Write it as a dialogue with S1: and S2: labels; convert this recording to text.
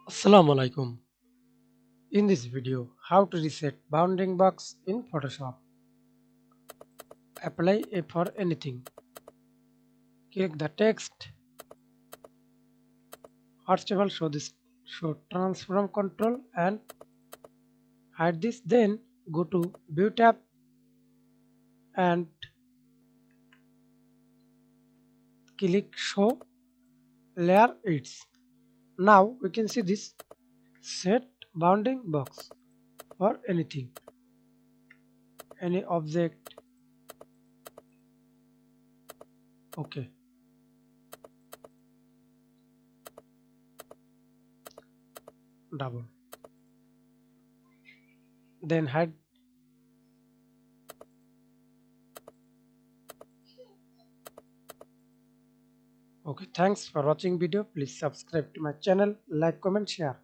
S1: Assalamu alaikum. In this video, how to reset bounding box in Photoshop. Apply a for anything. Click the text. First of all, show transform control and hide this. Then go to view tab and click show layer it's. Now we can see this set bounding box for anything, any object. Okay. Double. Then hide. Okay, thanks for watching video. Please subscribe to my channel, like, comment, share.